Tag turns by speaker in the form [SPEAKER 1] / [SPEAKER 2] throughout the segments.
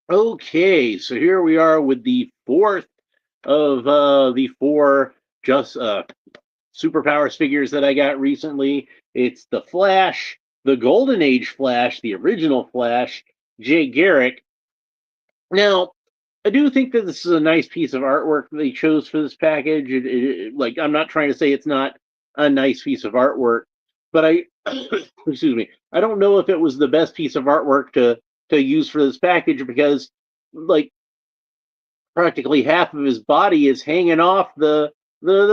[SPEAKER 1] Okay, so here we are with the fourth of the four just superpowers figures that I got recently. It's the Flash, the Golden Age Flash, the original Flash, Jay Garrick. Now, I do think that this is a nice piece of artwork that they chose for this package. Like, I'm not trying to say it's not a nice piece of artwork, but excuse me, I don't know if it was the best piece of artwork to use for this package because, like, practically half of his body is hanging off the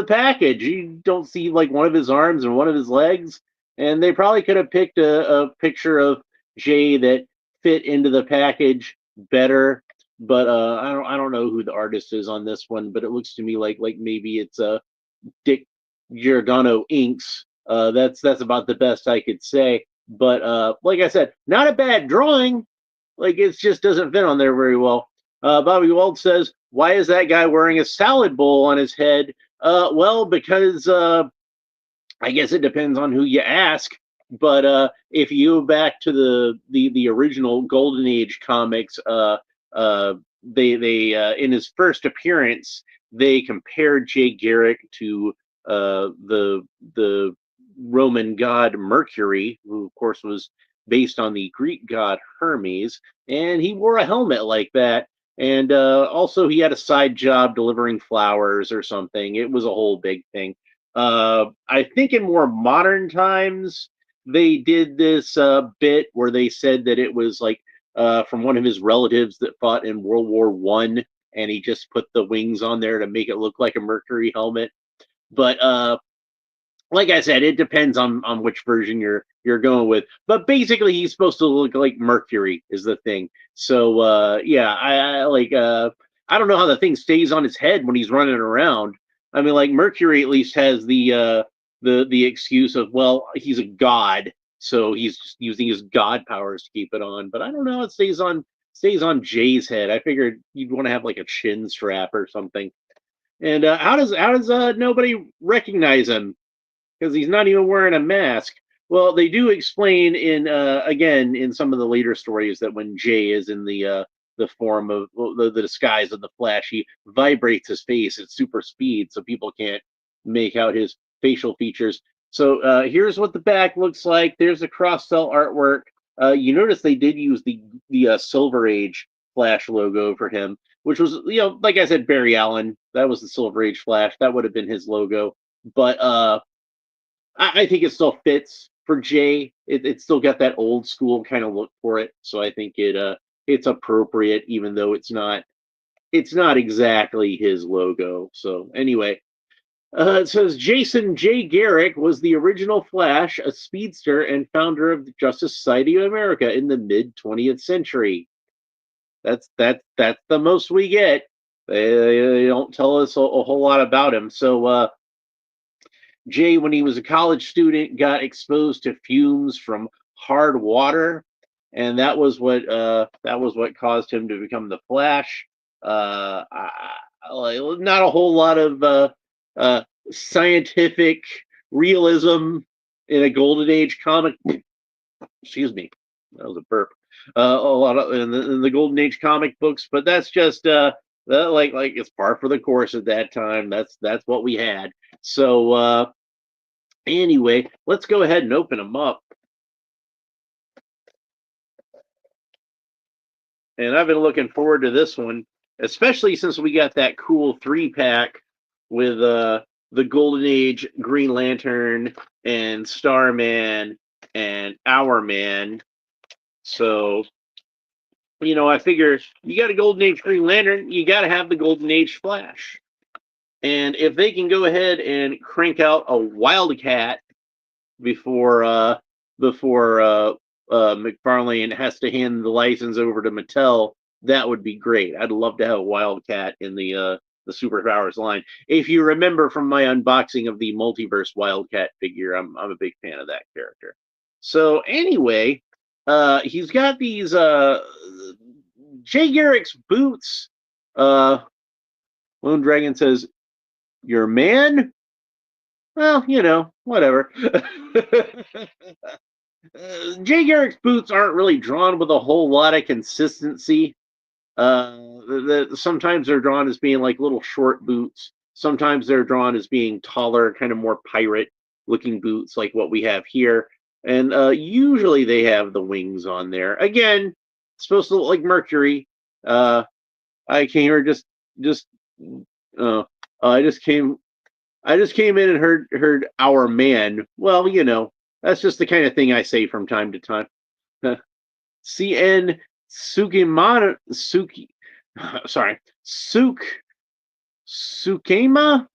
[SPEAKER 1] package. You don't see like one of his arms and one of his legs, and they probably could have picked a picture of Jay that fit into the package better. But I don't know who the artist is on this one, but it looks to me like maybe it's Dick Giordano inks. That's about the best I could say. But like I said, not a bad drawing. Like it just doesn't fit on there very well. Bobby Wald says, "Why is that guy wearing a salad bowl on his head?" Well, because I guess it depends on who you ask. But if you go back to the original Golden Age comics, they in his first appearance they compared Jay Garrick to the Roman god Mercury, who of course was based on the Greek god Hermes, and he wore a helmet like that. And also, he had a side job delivering flowers or something. It was a whole big thing. I think in more modern times, they did this bit where they said that it was like from one of his relatives that fought in World War I, and he just put the wings on there to make it look like a Mercury helmet. But like I said, it depends on which version you're going with. But basically, he's supposed to look like Mercury is the thing. So yeah, I like I don't know how the thing stays on his head when he's running around. I mean, like Mercury at least has the excuse of well, he's a god, so he's just using his god powers to keep it on. But I don't know, it stays on Jay's head. I figured you'd want to have like a chin strap or something. And how does nobody recognize him? Because he's not even wearing a mask. Well, they do explain in again in some of the later stories that when Jay is in the form of well, the disguise of the Flash, he vibrates his face at super speed, so people can't make out his facial features. So here's what the back looks like. There's the cross cell artwork. You notice they did use the Silver Age Flash logo for him, which was like I said, Barry Allen. That was the Silver Age Flash. That would have been his logo. But I think it still fits for Jay. It's still got that old school kind of look for it, so I think it's appropriate, even though it's not exactly his logo. So anyway, it says Jason J. Garrick was the original Flash, a speedster and founder of the Justice Society of America in the mid 20th century. That's the most we get. They don't tell us a whole lot about him. So Jay, when he was a college student, got exposed to fumes from hard water, and that was what caused him to become the Flash. Not a whole lot of scientific realism in a Golden Age comic. Excuse me, that was a burp. A lot of in the Golden Age comic books, but that's just like it's par for the course at that time. That's what we had. So anyway, let's go ahead and open them up. And I've been looking forward to this one, especially since we got that cool 3 pack with the Golden Age Green Lantern and Starman and Our Man. So, I figure you got a Golden Age Green Lantern, you got to have the Golden Age Flash. And if they can go ahead and crank out a Wildcat before Mcfarlane has to hand the license over to Mattel, that would be great. I'd love to have a Wildcat in the Superpowers line. If you remember from my unboxing of the Multiverse Wildcat figure, I'm a big fan of that character. So anyway, he's got these Jay Garrick's boots. Lone Dragon says, "Your man." Well, whatever. Jay Garrick's boots aren't really drawn with a whole lot of consistency. Sometimes they're drawn as being like little short boots. Sometimes they're drawn as being taller, kind of more pirate looking boots, like what we have here. And usually they have the wings on there. Again, supposed to look like Mercury. Uh, I came here just uh, I just came in and heard our man. Well, that's just the kind of thing I say from time to time. CN Sukimana Suki sorry, Sukema.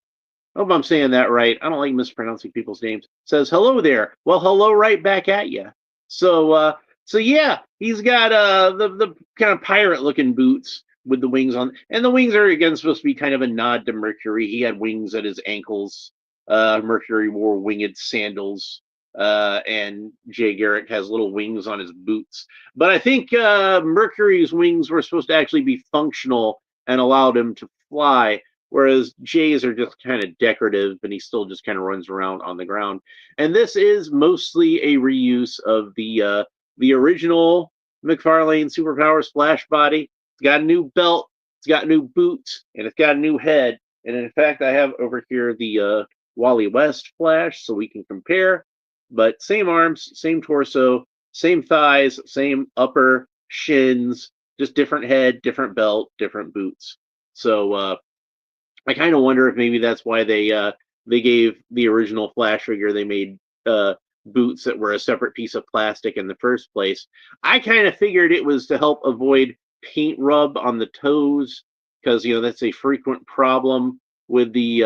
[SPEAKER 1] Hope I'm saying that right. I don't like mispronouncing people's names. Says hello there. Well, hello right back at you. So so yeah, he's got the kind of pirate looking boots with the wings on, and the wings are again supposed to be kind of a nod to Mercury. He had wings at his ankles. Mercury wore winged sandals. And Jay Garrick has little wings on his boots. But I think Mercury's wings were supposed to actually be functional and allowed him to fly, whereas Jay's are just kind of decorative, and he still just kind of runs around on the ground. And this is mostly a reuse of the original Mcfarlane Superpowers Flash body. It's got a new belt, it's got new boots, and it's got a new head. And in fact, I have over here the Wally West Flash, so we can compare. But same arms, same torso, same thighs, same upper shins, just different head, different belt, different boots. So I kind of wonder if maybe that's why they gave the original Flash figure, they made boots that were a separate piece of plastic in the first place. I kind of figured it was to help avoid paint rub on the toes, because that's a frequent problem with the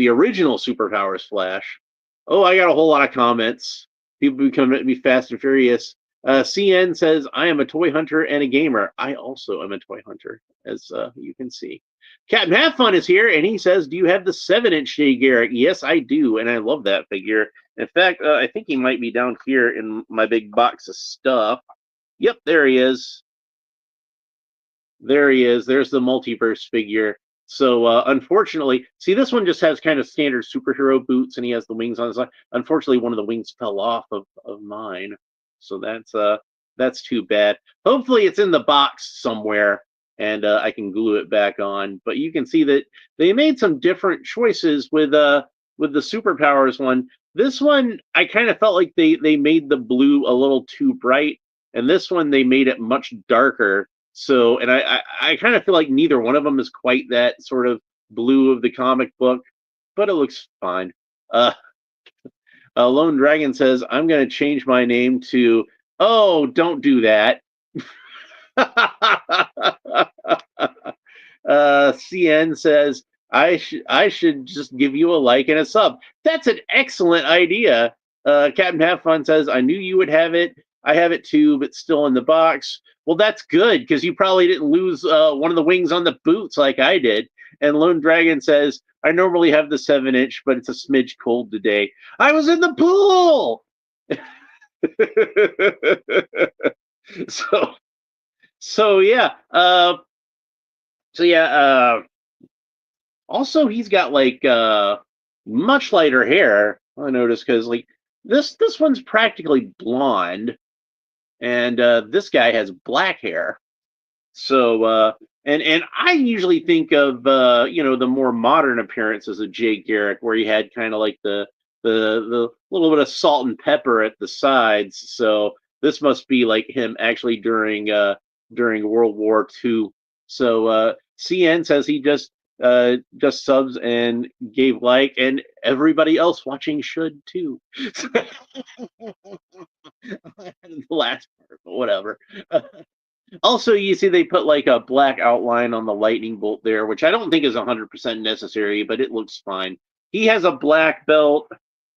[SPEAKER 1] original Superpowers Flash. Oh, I got a whole lot of comments. People become at me fast and furious. CN says, I am a toy hunter and a gamer. I also am a toy hunter, as you can see. Captain Have Fun is here, and he says, do you have the 7-inch Jay Garrick? Yes, I do, and I love that figure. In fact, I think he might be down here in my big box of stuff. Yep, there he is. There he is. There's the multiverse figure. So unfortunately, see, this one just has kind of standard superhero boots, and he has the wings on his side. Unfortunately, one of the wings fell off of mine, so that's too bad. Hopefully, it's in the box somewhere, and I can glue it back on. But you can see that they made some different choices with the superpowers one. This one, I kind of felt like they made the blue a little too bright, and this one they made it much darker. So, and I kind of feel like neither one of them is quite that sort of blue of the comic book, but it looks fine. Uh, Lone Dragon says, I'm going to change my name to, oh, don't do that. CN says, I should just give you a like and a sub. That's an excellent idea. Captain Have Fun says, I knew you would have it. I have it too, but still in the box. Well, that's good, because you probably didn't lose one of the wings on the boots like I did. And Lone Dragon says, I normally have the 7-inch, but it's a smidge cold today. I was in the pool. so so yeah. So yeah, also he's got like much lighter hair, I noticed, because like this one's practically blonde, and this guy has black hair. So and I usually think of the more modern appearances of Jay Garrick, where he had kind of like the little bit of salt and pepper at the sides. So this must be like him actually during World War II. So CN says he just subs and gave like, and everybody else watching should too. The last part, but whatever. Also, you see they put like a black outline on the lightning bolt there, which I don't think is 100% necessary, but it looks fine. He has a black belt,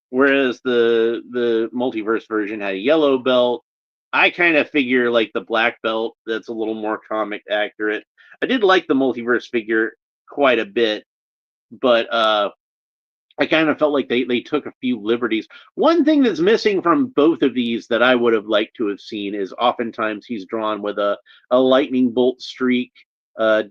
[SPEAKER 1] whereas the multiverse version had a yellow belt. I kind of figure like the black belt, that's a little more comic accurate. I did like the multiverse figure quite a bit, but I kind of felt like they took a few liberties. One thing that's missing from both of these that I would have liked to have seen is oftentimes he's drawn with a lightning bolt streak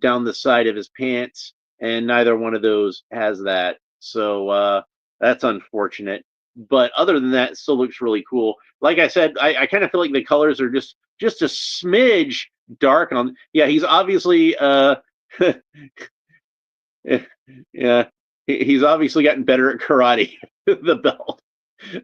[SPEAKER 1] down the side of his pants, and neither one of those has that. So that's unfortunate. but other than that, it still looks really cool. Like I said, I kind of feel like the colors are just a smidge dark on. Yeah, he's obviously yeah, he's obviously gotten better at karate. The belt.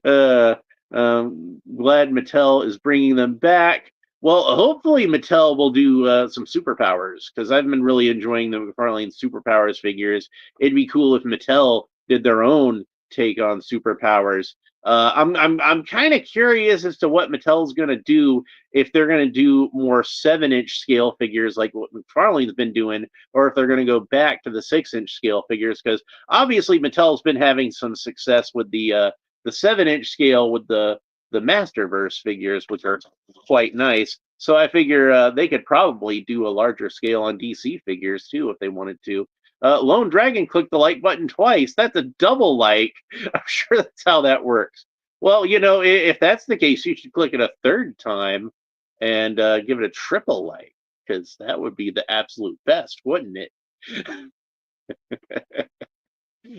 [SPEAKER 1] Uh, Glad Mattel is bringing them back. Well, hopefully Mattel will do some superpowers because I've been really enjoying the McFarlane superpowers figures. It'd be cool if Mattel did their own take on superpowers. I'm kind of curious as to what Mattel's going to do if they're going to do more 7-inch scale figures like what McFarlane's been doing, or if they're going to go back to the 6-inch scale figures because obviously Mattel's been having some success with the 7-inch scale with the Masterverse figures, which are quite nice. So I figure they could probably do a larger scale on DC figures too if they wanted to. Lone Dragon clicked the like button twice. That's a double like. I'm sure that's how that works. Well, if that's the case, you should click it a third time and give it a triple like because that would be the absolute best, wouldn't it?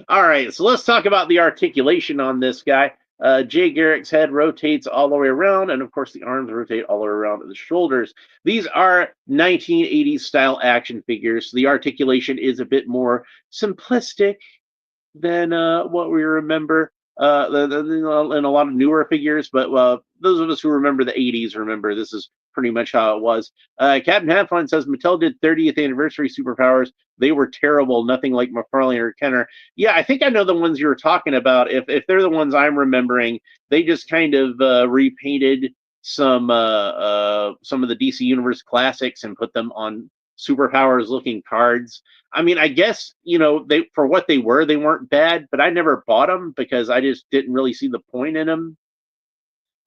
[SPEAKER 1] All right, so let's talk about the articulation on this guy. Jay Garrick's head rotates all the way around, and of course, the arms rotate all the way around to the shoulders. These are 1980s style action figures. So the articulation is a bit more simplistic than what we remember in a lot of newer figures. But those of us who remember the 80s remember this is pretty much how it was. Captain Halfline says Mattel did 30th anniversary superpowers. They were terrible, nothing like McFarlane or Kenner. Yeah, I think I know the ones you were talking about. If they're the ones I'm remembering, they just kind of repainted some of the DC Universe classics and put them on superpowers looking cards. I mean, I guess they for what they weren't bad, but I never bought them because I just didn't really see the point in them.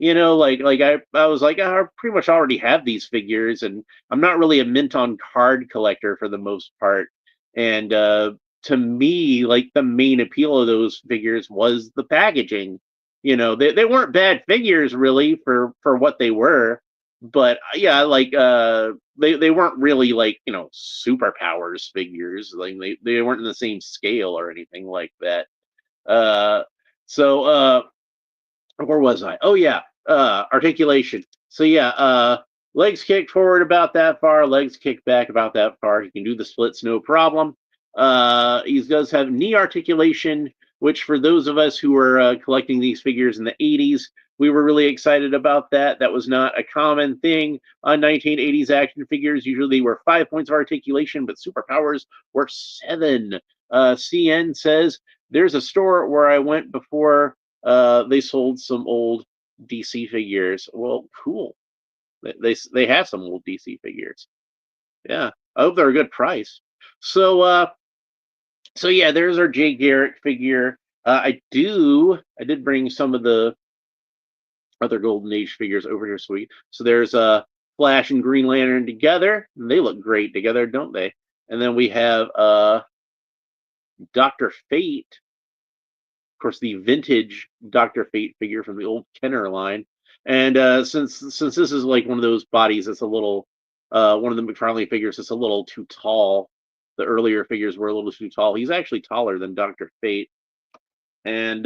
[SPEAKER 1] I was like, I pretty much already have these figures, and I'm not really a mint on card collector for the most part. And to me, like the main appeal of those figures was the packaging. They weren't bad figures really for what they were, but yeah, like they weren't really like superpowers figures. Like they weren't in the same scale or anything like that. Uh, so where was I? Oh yeah, articulation. So yeah, legs kicked forward about that far, legs kicked back about that far. He can do the splits no problem. He does have knee articulation, which for those of us who were collecting these figures in the 80s, we were really excited about that. That was not a common thing on 1980s action figures. Usually they were 5 points of articulation, but superpowers were 7. CN says, there's a store where I went before they sold some old DC figures. Well, cool. They have some old DC figures. Yeah, I hope they're a good price. So so yeah, there's our Jay Garrick figure. I did bring some of the other Golden Age figures over here, sweet. So there's Flash and Green Lantern together. And they look great together, don't they? And then we have Dr. Fate, of course, the vintage Dr. Fate figure from the old Kenner line. And since this is like one of those bodies that's a little one of the Mcfarlane figures that's a little too tall. The earlier figures were a little too tall. He's actually taller than Dr. Fate. And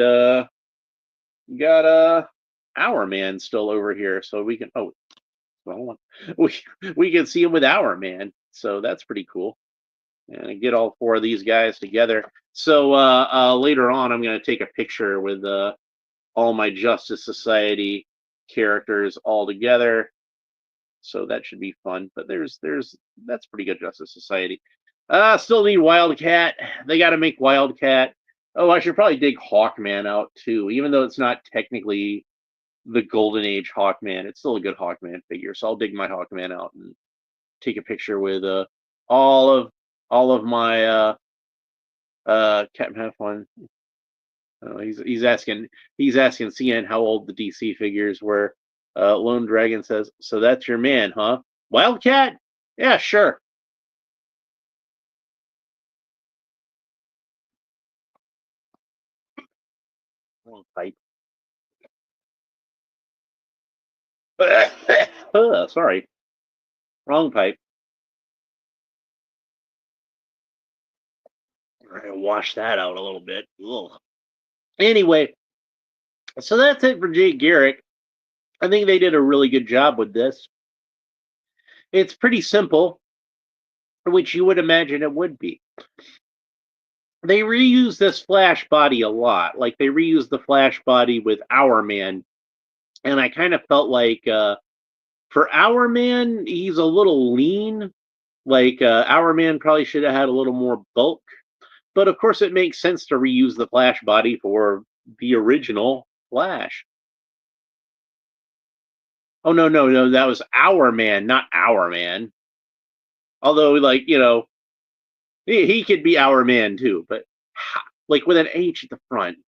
[SPEAKER 1] got Our Man still over here, so we can well, we can see him with Our Man. So that's pretty cool. And I get all 4 of these guys together. So later on, I'm going to take a picture with all my Justice Society characters all together. So that should be fun. But that's pretty good Justice Society. Still need Wildcat. They got to make Wildcat. Oh, I should probably dig Hawkman out too, even though it's not technically the Golden Age Hawkman. It's still a good Hawkman figure. So I'll dig my Hawkman out and take a picture with all of my Captain Half One. He's asking CN how old the DC figures were. Lone Dragon says, "So that's your man, huh? Wildcat? Yeah, sure." Wrong pipe. Sorry, wrong pipe. I'm gonna wash that out a little bit. Ugh. Anyway, So that's it for Jay Garrick. I think they did a really good job with this. It's pretty simple, which you would imagine it would be. They reuse this Flash body a lot. Like they reused the Flash body with Our Man, and I kind of felt like for Our Man, he's a little lean. Like Our Man probably should have had a little more bulk. But of course, it makes sense to reuse the Flash body for the original Flash. Oh no, that was Our Man, not Our Man. Although, like he could be Our Man too, but like with an H at the front.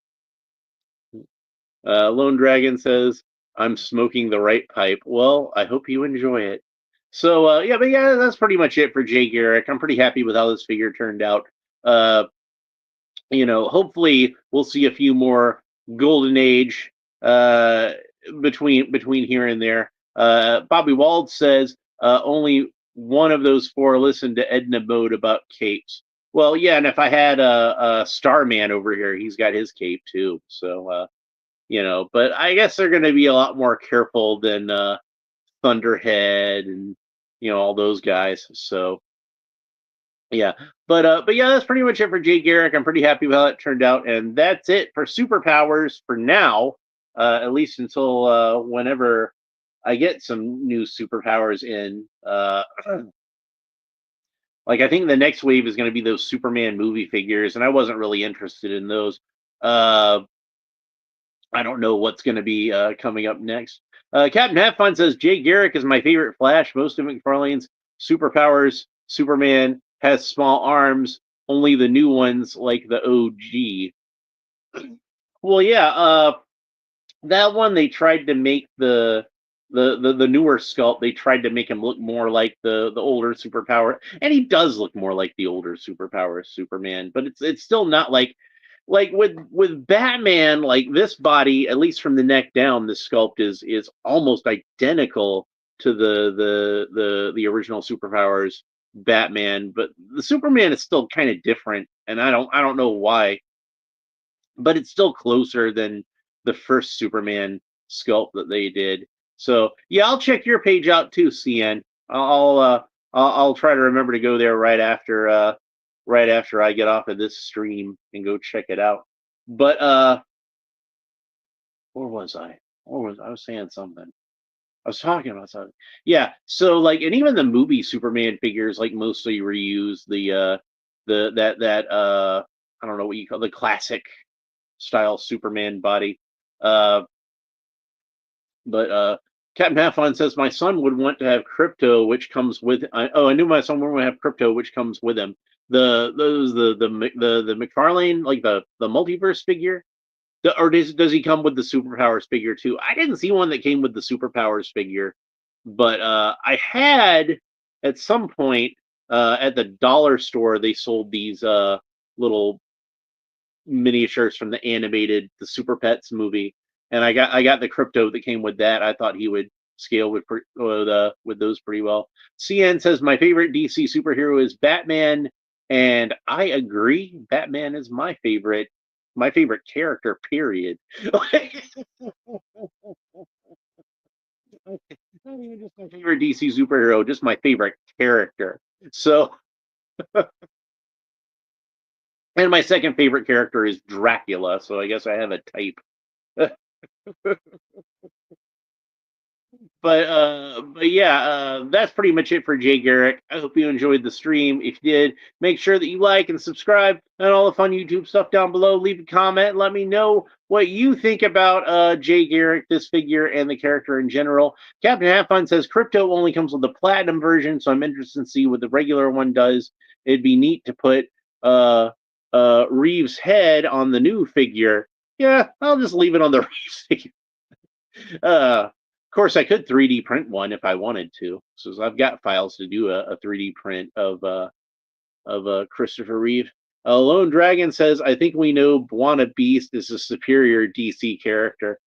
[SPEAKER 1] Lone Dragon says, "I'm smoking the right pipe." Well, I hope you enjoy it. So yeah, but yeah, that's pretty much it for Jay Garrick. I'm pretty happy with how this figure turned out. Uh, hopefully we'll see a few more Golden Age uh, between here and there. Bobby Wald says only one of those four listened to Edna Mode about capes. Well, yeah, and if I had a Starman over here, he's got his cape too. So but I guess they're going to be a lot more careful than Thunderhead and all those guys. So yeah, but yeah, that's pretty much it for Jay Garrick. I'm pretty happy with how it turned out, and that's it for superpowers for now. At least until whenever I get some new superpowers in. Like I think the next wave is going to be those Superman movie figures, and I wasn't really interested in those. Uh, I don't know what's going to be coming up next. Captain Have Fun says Jay Garrick is my favorite Flash. Most of McFarlane's superpowers, Superman has small arms. Only the new ones, like the OG. Well, yeah, that one they tried to make the newer sculpt. They tried to make him look more like the older superpower, and he does look more like the older superpower Superman. But it's still not like with Batman, like this body, at least from the neck down, the sculpt is almost identical to the original superpowers Batman, but the Superman is still kind of different, and I don't know why, but it's still closer than the first Superman sculpt that they did. So yeah, I'll check your page out too, CN. I'll try to remember to go there right after I get off of this stream and go check it out. But where was I? I was saying something. I was talking about something. Yeah. So like, and even the movie Superman figures like mostly reuse that I don't know what you call the classic style Superman body. Uh, but Captain Half Fun says my son would want to have crypto, which comes with. I knew my son would want to have crypto, which comes with him. The Mcfarlane, like the multiverse figure. Or does he come with the superpowers figure too? I didn't see one that came with the superpowers figure, but I had at some point at the dollar store they sold these little miniatures from the animated the Super Pets movie, and I got the crypto that came with that. I thought he would scale with those pretty well. CN says my favorite DC superhero is Batman, and I agree. Batman is my favorite character. Period. Not even just my favorite DC superhero, just my favorite character. So, and my second favorite character is Dracula. So I guess I have a type. But yeah, that's pretty much it for Jay Garrick. I hope you enjoyed the stream. If you did, make sure that you like and subscribe and all the fun YouTube stuff down below. Leave a comment. Let me know what you think about Jay Garrick, this figure, and the character in general. Captain Have Fun says crypto only comes with the platinum version, so I'm interested to see what the regular one does. It'd be neat to put Reeves' head on the new figure. Yeah, I'll just leave it on the Reeves figure. Of course, I could 3D print one if I wanted to. So I've got files to do a 3D print of Christopher Reeve. Lone Dragon says, "I think we know Buona Beast is a superior DC character."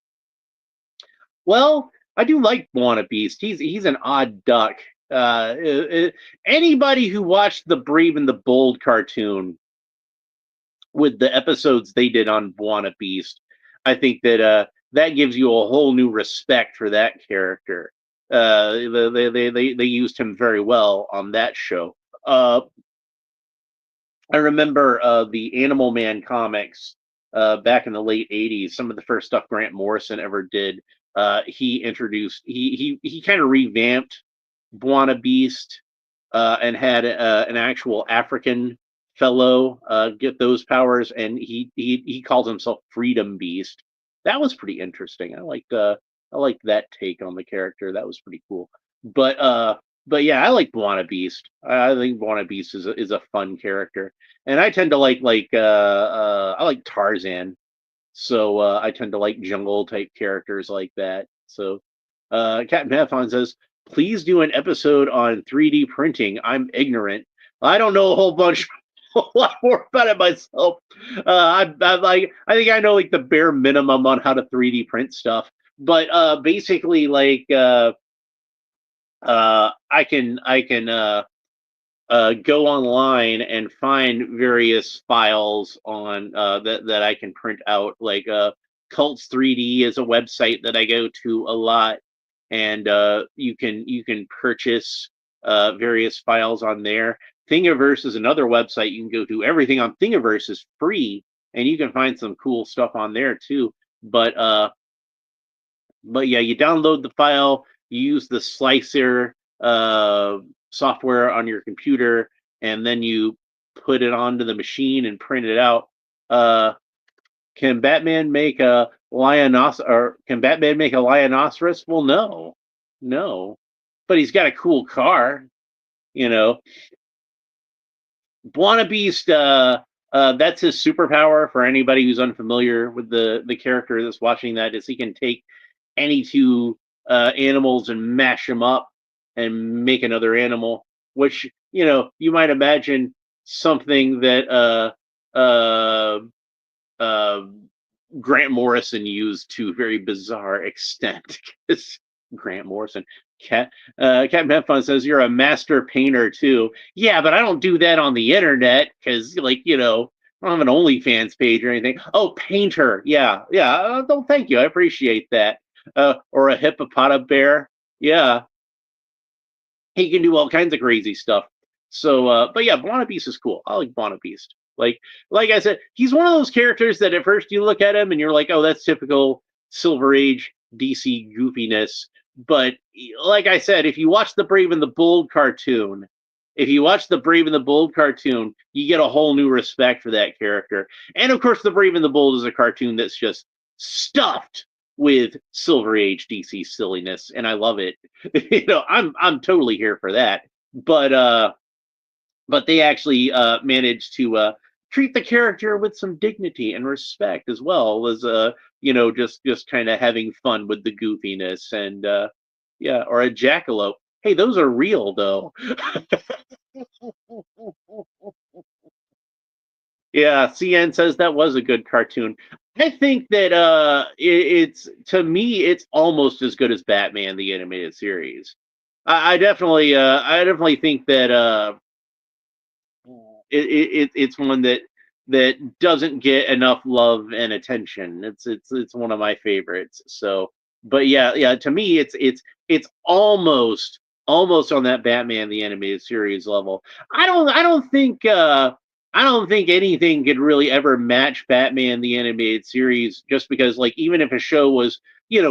[SPEAKER 1] Well, I do like Buona Beast. He's an odd duck. Anybody who watched the Brave and the Bold cartoon with the episodes they did on Buona Beast, I think that that gives you a whole new respect for that character. They used him very well on that show. Uh, I remember the Animal Man comics back in the late '80s. Some of the first stuff Grant Morrison ever did. He introduced he kind of revamped Buona Beast and had an actual African fellow get those powers, and he called himself Freedom Beast. That was pretty interesting. I liked that take on the character. That was pretty cool. But uh, but yeah, I like Buona Beast. I think Buona Beast is a fun character, and I tend to I like Tarzan. So I tend to like jungle type characters like that. So Captain Pathon says, please do an episode on 3D printing. I'm ignorant. I don't know a whole bunch, a lot more about it myself. I think I know like the bare minimum on how to 3D print stuff. But basically, I can go online and find various files on that I can print out. Like Cults 3D is a website that I go to a lot, and you can purchase various files on there. Thingiverse is another website you can go to. Everything on Thingiverse is free, and you can find some cool stuff on there too. But but yeah, you download the file, you use the slicer software on your computer, and then you put it onto the machine and print it out. Uh, can Batman make a can Batman make a lionoceros? Well, no, no, but he's got a cool car, you know. Buona Beast, that's his superpower. For anybody who's unfamiliar with the character that's watching that, is he can take any two animals and mash them up and make another animal. Which you might imagine something that uh, Grant Morrison used to a very bizarre extent. Because Grant Morrison. Captain Pepfun says you're a master painter too. Yeah, but I don't do that on the internet because, I don't have an OnlyFans page or anything. Oh, painter. Yeah, yeah. Oh, thank you. I appreciate that. Or a hippopotam bear. Yeah, he can do all kinds of crazy stuff. So, but yeah, Buona Beast is cool. I like Buona Beast. Like I said, he's one of those characters that at first you look at him and you're like, oh, that's typical Silver Age DC goofiness. But like I said, if you watch the Brave and the Bold cartoon, you get a whole new respect for that character. And of course, the Brave and the Bold is a cartoon that's just stuffed with Silver Age DC silliness, and I love it. I'm totally here for that. But they actually managed to treat the character with some dignity and respect, as well as just kind of having fun with the goofiness. And yeah, or a jackalope. Hey, those are real though. Yeah, CN says that was a good cartoon. I think that it's, to me, it's almost as good as Batman the Animated Series. I definitely think that it's one that doesn't get enough love and attention. It's one of my favorites. So, but yeah, to me, it's almost on that Batman the Animated Series level. I don't think anything could really ever match Batman the Animated Series, just because, like, even if a show was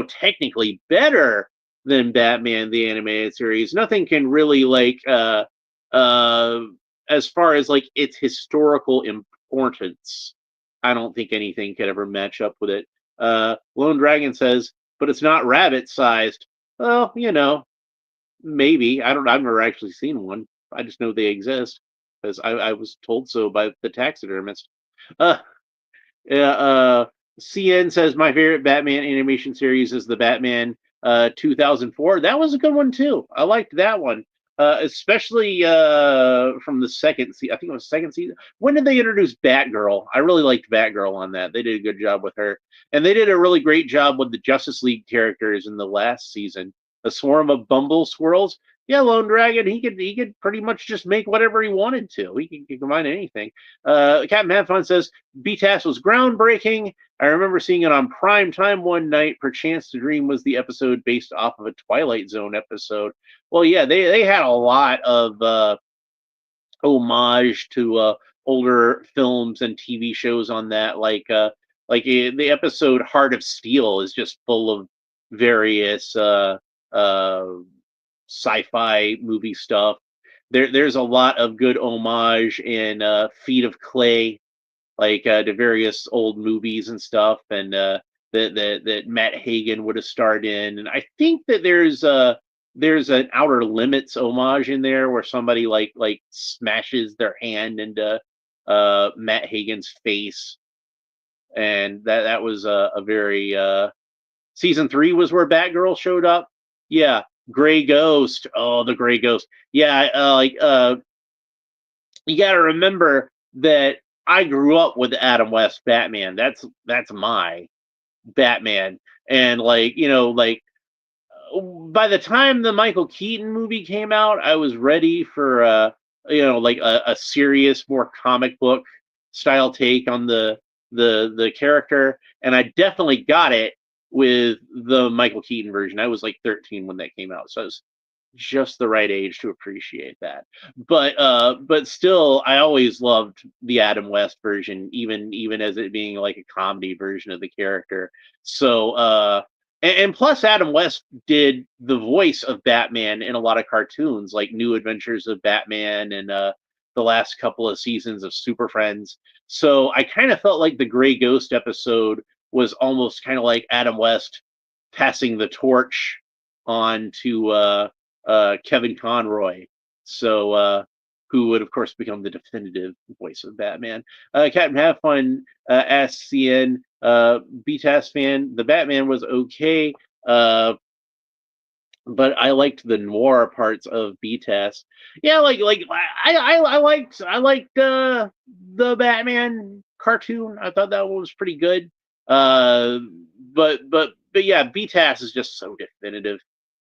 [SPEAKER 1] technically better than Batman the Animated Series, nothing can really uh as far as like its historical importance. I don't think anything could ever match up with it. Lone Dragon says, but it's not rabbit sized. Well, maybe. I've never actually seen one. I just know they exist because I was told so by the taxidermist. Uh, yeah, CN says my favorite Batman animation series is the Batman 2004. That was a good one too. I liked that one, especially from the second season. I think it was second season. When did they introduce Batgirl? I really liked Batgirl on that. They did a good job with her, and they did a really great job with the Justice League characters in the last season a swarm of bumble squirrels. Yeah, Lone Dragon, he could pretty much just make whatever he wanted to. He could combine anything. Captain Hadfun says BTAS was groundbreaking. I remember seeing it on prime time one night. Perchance to Dream was the episode based off of a Twilight Zone episode. Well, yeah, they had a lot of homage to older films and TV shows on that. The episode Heart of Steel is just full of various uh, sci-fi movie stuff. There's a lot of good homage in Feet of Clay, to various old movies and stuff, and that Matt Hagen would have starred in. And I think that there's an Outer Limits homage in there where somebody like smashes their hand into Matt Hagen's face, and that was a very season 3 was where Batgirl showed up. Yeah, Gray Ghost. Oh, the Gray Ghost. Yeah, you got to remember that I grew up with Adam West Batman. That's my Batman, and by the time the Michael Keaton movie came out, I was ready for a serious, more comic book style take on the character, and I definitely got it with the Michael Keaton version. I was like 13 when that came out, so I was just the right age to appreciate that. But still, I always loved the Adam West version, even as it being like a comedy version of the character. So and plus Adam West did the voice of Batman in a lot of cartoons, like New Adventures of Batman and the last couple of seasons of Super Friends. So I kind of felt like the Gray Ghost episode was almost kind of like Adam West passing the torch on to Kevin Conroy. So, who would, of course, become the definitive voice of Batman. Captain Have Fun asks CN, BTAS fan, the Batman was okay, but I liked the noir parts of BTAS. Yeah, I liked the Batman cartoon. I thought that one was pretty good. Uh, but yeah, BTAS is just so definitive.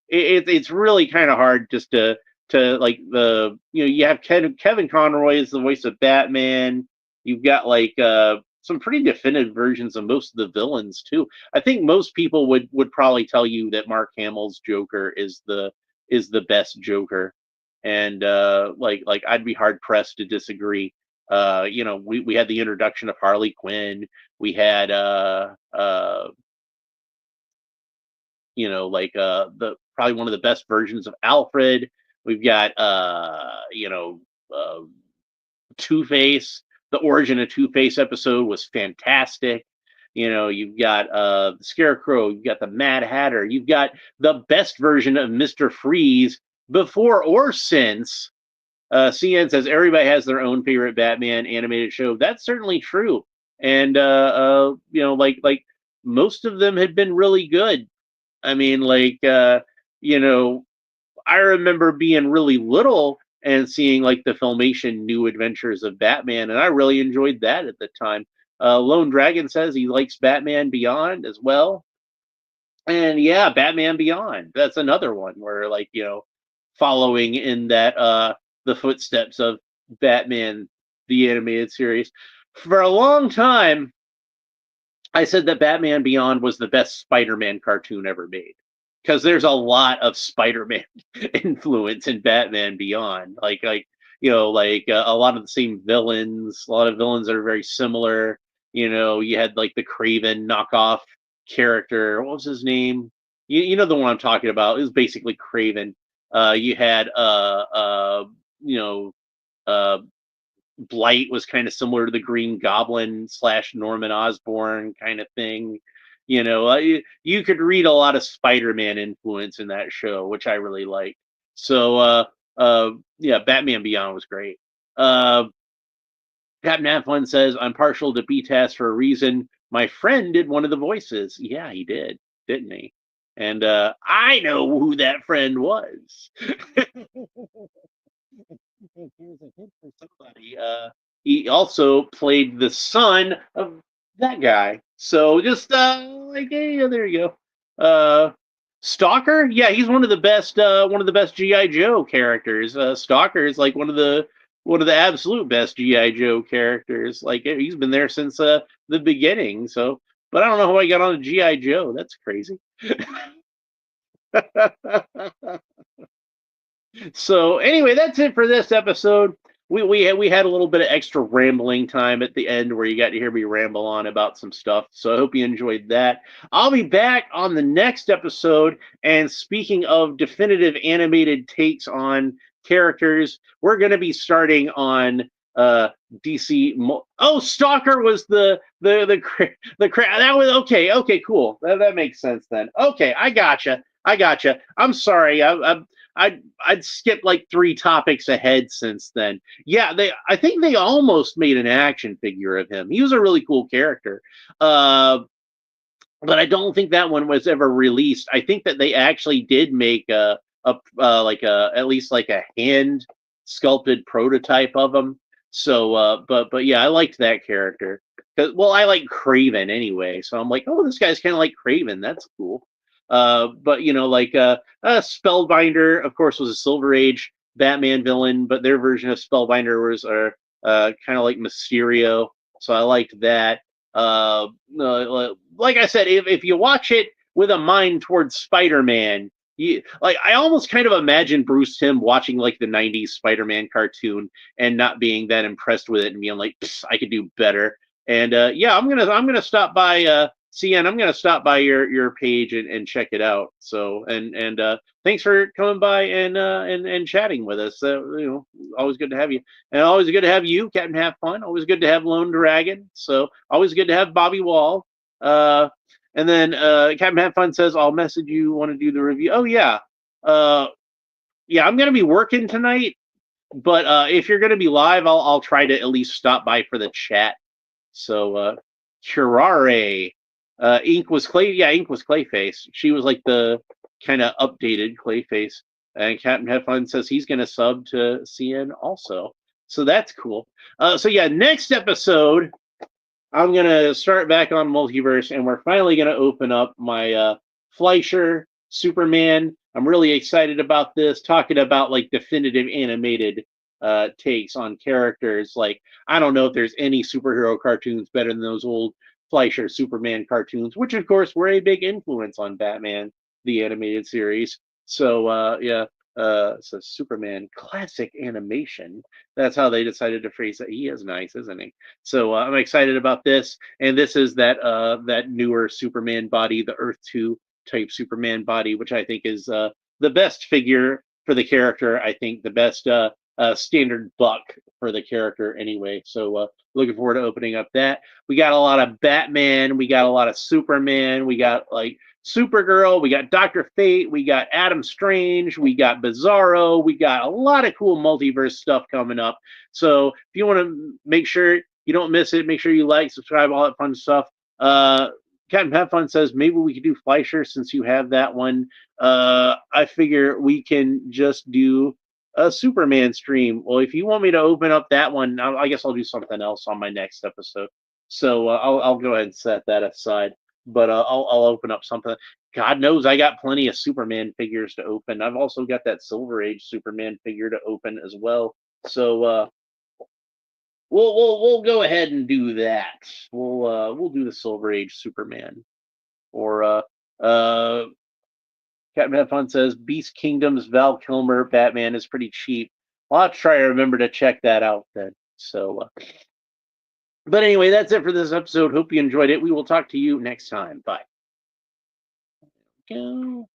[SPEAKER 1] It's really kind of hard just to like you have Kevin Conroy as the voice of Batman. You've got some pretty definitive versions of most of the villains too. I think most people would probably tell you that Mark Hamill's Joker is the best Joker, and I'd be hard pressed to disagree. We had the introduction of Harley Quinn. We had the probably one of the best versions of Alfred. We've got Two Face. The origin of Two Face episode was fantastic. You've got the Scarecrow, you've got the Mad Hatter, you've got the best version of Mr. Freeze before or since. CN says everybody has their own favorite Batman animated show. That's certainly true, and most of them had been really good. I mean, I remember being really little and seeing the Filmation New Adventures of Batman, and I really enjoyed that at the time. Lone Dragon says he likes Batman Beyond as well, and yeah, Batman Beyond. That's another one where following in that the footsteps of Batman the animated series. For a long time, I said that Batman Beyond was the best Spider-Man cartoon ever made because there's a lot of Spider-Man influence in Batman Beyond. A lot of the same villains, a lot of villains that are very similar. You had the Craven knockoff character. What was his name? You know the one I'm talking about. It was basically Craven. You had uh, Blight was kind of similar to the Green Goblin / Norman Osborn kind of thing. You could read a lot of Spider-Man influence in that show, which I really liked. So, yeah, Batman Beyond was great. Captain Athlon says, I'm partial to BTAS for a reason. My friend did one of the voices. Yeah, he did, didn't he? And I know who that friend was. Here's a hint for somebody. He also played the son of that guy. So just yeah, there you go. Stalker, yeah, he's one of the best GI Joe characters. Stalker is like one of the absolute best GI Joe characters. Like he's been there since the beginning. So, but I don't know how I got on GI Joe. That's crazy. So anyway, that's it for this episode. We had a little bit of extra rambling time at the end where you got to hear me ramble on about some stuff. So I hope you enjoyed that. I'll be back on the next episode. And speaking of definitive animated takes on characters, we're going to be starting on DC. Oh, Stalker was that was okay. Okay, cool. That makes sense then. Okay, I gotcha. I gotcha. I'm sorry. I'd skipped like 3 topics ahead since then. Yeah, I think they almost made an action figure of him. He was a really cool character. But I don't think that one was ever released. I think that they actually did make like a at least like a hand sculpted prototype of him. So but yeah, I liked that character. Well, I like Craven anyway, so I'm like, oh, this guy's kind of like Craven. That's cool. But you know, like Spellbinder, of course, was a Silver Age Batman villain, but their version of Spellbinder was kind of like Mysterio. So I liked that. Like I said, if you watch it with a mind towards Spider-Man, like I almost kind of imagine Bruce Timm watching like the '90s Spider-Man cartoon and not being that impressed with it and being like, I could do better. And yeah, I'm gonna stop by CN. I'm gonna stop by your page and check it out. So and thanks for coming by and chatting with us. You know, always good to have you. And always good to have you, Captain Have Fun. Always good to have Lone Dragon. So always good to have Bobby Wall. Uh, and then Captain Have Fun says, I'll message you, want to do the review. Oh, yeah. Uh, yeah, I'm going to be working tonight. But if you're going to be live, I'll try to at least stop by for the chat. So Curare. Ink was Clay. Yeah, Ink was Clayface. She was like the kind of updated Clayface. And Captain Have Fun says he's going to sub to CN also. So that's cool. So yeah, next episode, I'm going to start back on Multiverse, and we're finally going to open up my Fleischer Superman. I'm really excited about this, talking about like definitive animated takes on characters. Like, I don't know if there's any superhero cartoons better than those old Fleischer Superman cartoons, which of course were a big influence on Batman, the animated series. So yeah, so Superman classic animation. That's how they decided to phrase it. He is nice, isn't he? So I'm excited about this, and this is that newer Superman body, the Earth 2 type Superman body, which I think is the best figure for the character. I think the best standard buck for the character anyway. So looking forward to opening up that. We got a lot of Batman, we got a lot of Superman, we got like Supergirl, we got Dr. Fate, we got Adam Strange, we got Bizarro, we got a lot of cool multiverse stuff coming up. So if you want to make sure you don't miss it, make sure you like, subscribe, all that fun stuff. Captain Have Fun says maybe we could do Fleischer since you have that one. I figure we can just do a Superman stream. Well, if you want me to open up that one, I guess I'll do something else on my next episode. So I'll go ahead and set that aside. But I'll open up something. God knows I got plenty of Superman figures to open. I've also got that Silver Age Superman figure to open as well. So we'll go ahead and do that. We'll do the Silver Age Superman. Or Captain Have Fun says Beast Kingdom's Val Kilmer Batman is pretty cheap. I'll have to try to remember to check that out then. So but anyway, that's it for this episode. Hope you enjoyed it. We will talk to you next time. Bye. Go.